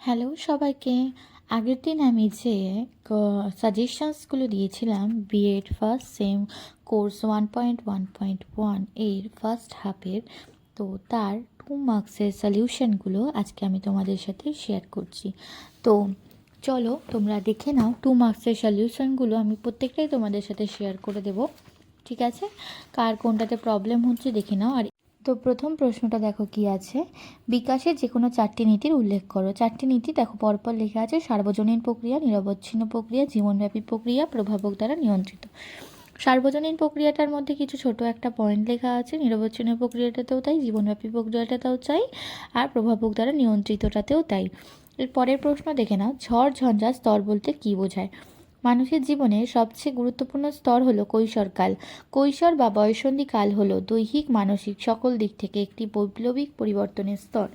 Hello সবাইকে। আগের দিন আমি যে সাজেশনসগুলো দিয়েছিলাম বিএড ফার্স্ট সেম কোর্স 1.1.1 এর ফার্স্ট হাফের, তো তার 2 মার্কসের সলিউশনগুলো আজকে আমি তোমাদের সাথে শেয়ার করছি। তো চলো তোমরা দেখে নাও 2 মার্কসের সলিউশনগুলো। আমি প্রত্যেকটাই তোমাদের সাথে শেয়ার করে দেব, ঠিক আছে? কার কোনটাতে প্রবলেম হচ্ছে দেখে নাও। আর তো প্রথম প্রশ্নটা দেখো কি আছে, বিকাশের যে কোনো 4টি নীতির উল্লেখ করো। 4টি নীতি দেখো পরপর লেখা আছে: সার্বজনীন প্রক্রিয়া, নিরবচ্ছিন্ন প্রক্রিয়া, জীবনব্যাপী প্রক্রিয়া, প্রভাবক দ্বারা নিয়ন্ত্রিত। সার্বজনীন প্রক্রিয়াটার মধ্যে কিছু ছোট একটা পয়েন্ট লেখা আছে, নিরবচ্ছিন্ন প্রক্রিয়াটাতেও তাই, জীবনব্যাপী প্রক্রিয়াটাতেও চাই, আর প্রভাবক দ্বারা নিয়ন্ত্রিতটাতেও তাই। এর পরের প্রশ্ন দেখে নাও, ঝড় ঝঞ্ঝা স্তর বলতে কী বোঝায়? মানুষের জীবনে সবচেয়ে গুরুত্বপূর্ণ স্তর হলো কৈশোরকাল। কৈশোর বা বয়ঃসন্ধি কাল হলো দৈহিক মানসিক সকল দিক থেকে একটি বৈপ্লবিক পরিবর্তনের স্তর।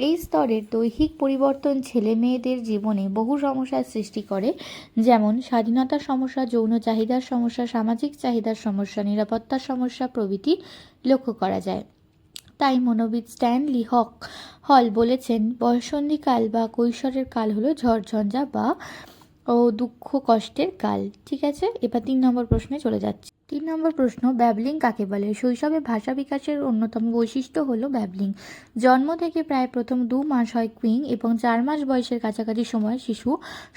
এই স্তরের দৈহিক পরিবর্তন ছেলে মেয়েদের জীবনে বহু সমস্যার সৃষ্টি করে, যেমন স্বাধীনতার সমস্যা, যৌন চাহিদার সমস্যা, সামাজিক চাহিদার সমস্যা, নিরাপত্তার সমস্যা প্রভৃতি লক্ষ্য করা যায়। তাই মনোবিদ স্ট্যানলি হল বলেছেন, বয়ঃসন্ধিকাল বা কৈশোরের কাল হলো ঝড়ঝঞ্ঝা বা দুঃখ কষ্টের কাল। ঠিক আছে, এবার 3 নম্বর প্রশ্নে চলে যাচ্ছে। 3 নম্বর প্রশ্ন, ব্যাবলিং কাকে বলে? শৈশবে ভাষা বিকাশের অন্যতম বৈশিষ্ট্য হলো ব্যাবলিং। জন্ম থেকে প্রায় প্রথম 2 মাস হয় কুইং এবং 4 মাস বয়সের কাছাকাছি সময় শিশু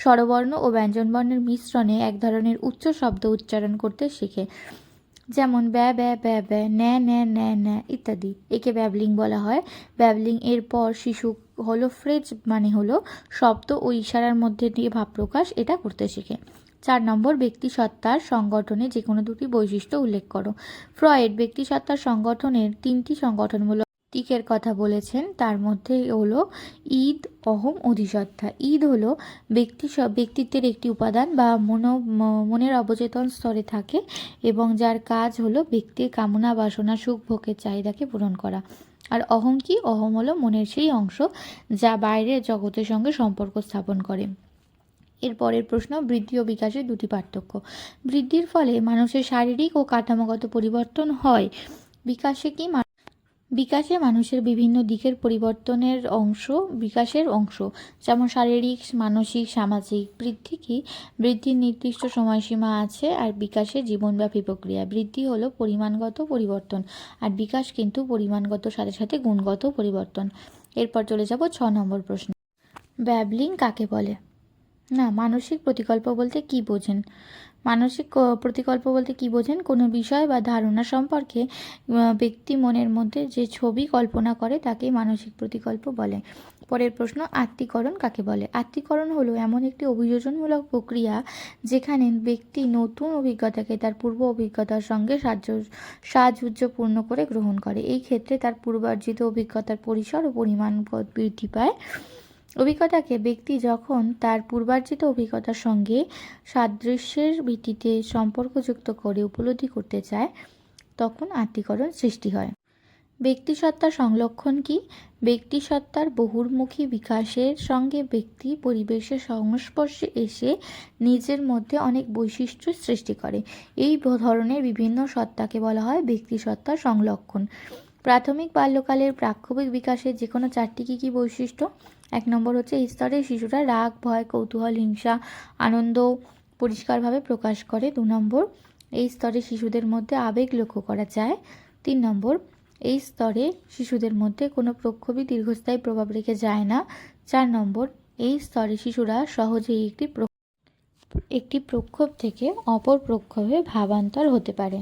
স্বরবর্ণ ও ব্যঞ্জনবর্ণের মিশ্রণে এক ধরনের উচ্চ শব্দ উচ্চারণ করতে শেখে, যেমন ব্যা ব্যা ব্যা ব্যা, ন্যা ন্যা ন্যা ন্যা ইত্যাদি। একে ব্যাবলিং বলা হয়। ব্যাবলিং এর পর শিশু হলো ফ্রেজ, মানে হলো শব্দ ও ইশারার মধ্যে দিয়ে ভাব প্রকাশ, এটা করতে শেখে। 4 নম্বর, ব্যক্তিসত্তার সংগঠনে যে কোনো 2টি বৈশিষ্ট্য উল্লেখ করো। ফ্রয়েড ব্যক্তিসত্তার সংগঠনের 3টি সংগঠনমূলক দিকের কথা বলেছেন, তার মধ্যে হলো ঈদ, অহম, অধিসত্তা। ঈদ হলো ব্যক্তিত্বের একটি উপাদান বা মনের অবচেতন স্তরে থাকে এবং যার কাজ হলো ব্যক্তির কামনা বাসনা সুখ ভোগের চাহিদাকে পূরণ করা। আর অহং কি? অহম হলো মনের সেই অংশ যা বাইরের জগতের সঙ্গে সম্পর্ক স্থাপন করে। এর পরের প্রশ্ন, বৃদ্ধি ও বিকাশের 2টি পার্থক্য। বৃদ্ধির ফলে মানুষের শারীরিক ও কাঠামোগত পরিবর্তন হয়। বিকাশে মানুষের বিভিন্ন দিকের পরিবর্তনের বিকাশের অংশ, যেমন শারীরিক, মানসিক, সামাজিক। বৃদ্ধি কি? বৃদ্ধির নির্দিষ্ট সময়সীমা আছে, আর বিকাশের জীবনব্যাপী প্রক্রিয়া। বৃদ্ধি হলো পরিমাণগত পরিবর্তন, আর বিকাশ কিন্তু পরিমাণগত সাথে সাথে গুণগত পরিবর্তন। এরপর চলে যাব 6 নম্বর প্রশ্ন, ব্যাবলিং কাকে বলে? না, মানসিক প্রতিকল্প বলতে কি বোঝেন? মানসিক প্রতিকল্প বলতে কি বোঝেন? কোনো বিষয় বা ধারণা সম্পর্কে ব্যক্তি মনের মধ্যে যে ছবি কল্পনা করে তাকেই মানসিক প্রতিকল্প বলে। পরের প্রশ্ন, আত্মীকরণ কাকে বলে? আত্মীকরণ হলো এমন একটি অভিযোজনমূলক প্রক্রিয়া যেখানে ব্যক্তি নতুন অভিজ্ঞতাকে তার পূর্ব অভিজ্ঞতার সঙ্গে সাযুজ্যপূর্ণ করে গ্রহণ করে। এই ক্ষেত্রে তার পূর্বার্জিত অভিজ্ঞতার পরিসর ও পরিমাণ বৃদ্ধি পায়। অভিজ্ঞতাকে ব্যক্তি যখন তার পূর্বার্জিত অভিজ্ঞতার সঙ্গে সাদৃশ্যের ভিত্তিতে সম্পর্কযুক্ত করে উপলব্ধি করতে চায়, তখন আত্মীকরণ সৃষ্টি হয়। ব্যক্তিসত্তার সংলক্ষণ কি? ব্যক্তিসত্তার বহুর্মুখী বিকাশের সঙ্গে ব্যক্তি পরিবেশের সংস্পর্শে এসে নিজের মধ্যে অনেক বৈশিষ্ট্য সৃষ্টি করে। এই ধরনের বিভিন্ন সত্তাকে বলা হয় ব্যক্তিসত্তার সংলক্ষণ। প্রাথমিক বাল্যকালের প্রাক্ষবিক বিকাশের যে কোনো 4টি কী বৈশিষ্ট্য? 1 নম্বর হচ্ছে, এই স্তরে শিশুরা রাগ, ভয়, কৌতূহল, হিংসা, আনন্দ পরিষ্কারভাবে প্রকাশ করে। 2 নম্বর, এই স্তরে শিশুদের মধ্যে আবেগ লক্ষ্য করা যায়। 3 নম্বর, এই স্তরে শিশুদের মধ্যে কোনো প্রক্ষোভই দীর্ঘস্থায়ী প্রভাব রেখে যায় না। 4 নম্বর, এই স্তরে শিশুরা সহজেই একটি প্রক্ষোভ থেকে অপর প্রক্ষোভে ভাবান্তর হতে পারে।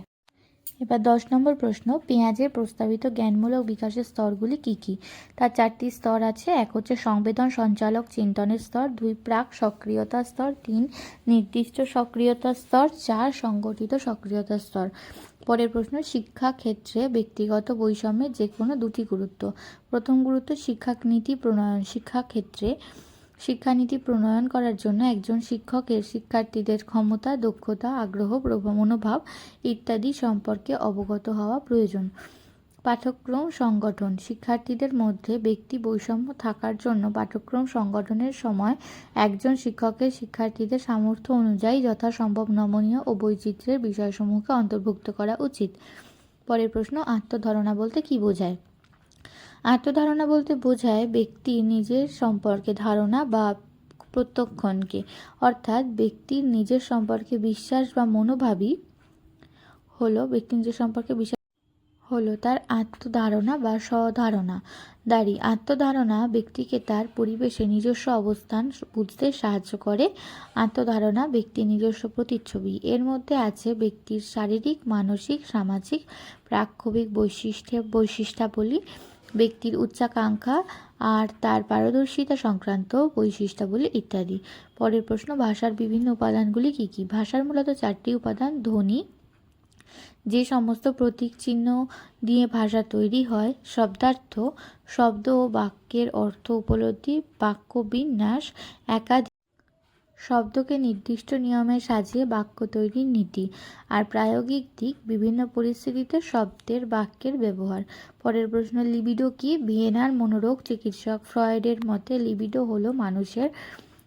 এবার 10 নম্বর প্রশ্ন, পেঁয়াজের প্রস্তাবিত জ্ঞানমূলক বিকাশের স্তরগুলি কি কি? তার 4টি স্তর আছে। 1 হচ্ছে সংবেদন সঞ্চালক চিন্তনের স্তর, 2 প্রাক সক্রিয়তা স্তর, 3 নির্দিষ্ট সক্রিয়তা স্তর, 4 সংগঠিত সক্রিয়তা স্তর। পরের প্রশ্ন, শিক্ষা ক্ষেত্রে ব্যক্তিগত বৈষম্যের যে কোনো 2টি গুরুত্ব। প্রথম গুরুত্ব, শিক্ষানীতি প্রণয়ন। শিক্ষানীতি প্রণয়ন করার জন্য একজন শিক্ষকের শিক্ষার্থীদের ক্ষমতা, দক্ষতা, আগ্রহ, মনোভাব ইত্যাদি সম্পর্কে অবগত হওয়া প্রয়োজন। পাঠ্যক্রম সংগঠন। শিক্ষার্থীদের মধ্যে ব্যক্তি বৈষম্য থাকার জন্য পাঠ্যক্রম সংগঠনের সময় একজন শিক্ষকের শিক্ষার্থীদের সামর্থ্য অনুযায়ী যথাসম্ভব নমনীয় ও বৈচিত্র্যের বিষয়সমূহকে অন্তর্ভুক্ত করা উচিত। পরের প্রশ্ন, আত্মধারণা বলতে কি বোঝায়? আত্মধারণা বলতে বোঝায় ব্যক্তির নিজের সম্পর্কে ধারণা বা প্রত্যক্ষণকে, অর্থাৎ ব্যক্তির নিজের সম্পর্কে বিশ্বাস বা মনোভাবই হলো তার আত্মধারণা বা স্বধারণা। আত্মধারণা ব্যক্তিকে তার পরিবেশে নিজস্ব অবস্থান বুঝতে সাহায্য করে। আত্মধারণা ব্যক্তির নিজস্ব প্রতিচ্ছবি। এর মধ্যে আছে ব্যক্তির শারীরিক, মানসিক, সামাজিক, প্রাক্ষবিক বৈশিষ্ট্যাবলী, ব্যক্তির উচ্চাকাঙ্ক্ষা আর তার পারদর্শিতা সংক্রান্ত বৈশিষ্ট্যাবলী ইত্যাদি। পরের প্রশ্ন, ভাষার বিভিন্ন উপাদানগুলি কী কী? ভাষার মূলত 4টি উপাদান। ধ্বনি, যে সমস্ত প্রতীক চিহ্ন দিয়ে ভাষা তৈরি হয়। শব্দার্থ, শব্দ ও বাক্যের অর্থ উপলব্ধি। বাক্য বিন্যাস, একাধিক শব্দকে নির্দিষ্ট নিয়মে সাজিয়ে বাক্য তৈরির নীতি। আর প্রায়োগিক দিক, বিভিন্ন পরিস্থিতিতে শব্দের বাক্যের ব্যবহার। পরের প্রশ্ন, লিবিডো কি? ভিয়েনার মনোরোগ চিকিৎসক ফ্রয়েডের মতে লিবিডো হলো মানুষের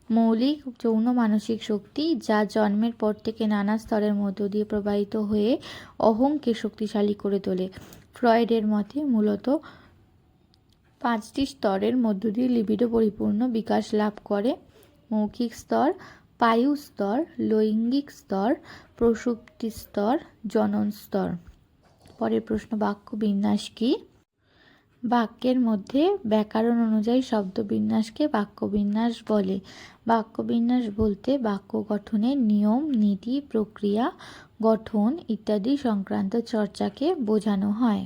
মৌলিক যৌন মানসিক শক্তি, যা জন্মের পর থেকে নানা স্তরের মধ্য দিয়ে প্রবাহিত হয়ে অহংকে শক্তিশালী করে তোলে। ফ্রয়েডের মতে মূলত 5টি স্তরের মধ্য দিয়ে লিবিডো পরিপূর্ণ বিকাশ লাভ করে: মৌখিক স্তর, পায়ু স্তর, লৈঙ্গিক স্তর, প্রসূপ্তি স্তর, জনন স্তর। পরের প্রশ্ন, বাক্য বিন্যাস কি? বাক্যের মধ্যে ব্যাকরণ অনুযায়ী শব্দবিন্যাসকে বাক্যবিন্যাস বলে। বাক্যবিন্যাস বলতে বাক্য গঠনের নিয়ম, নীতি, প্রক্রিয়া, গঠন ইত্যাদি সংক্রান্ত চর্চাকে বোঝানো হয়।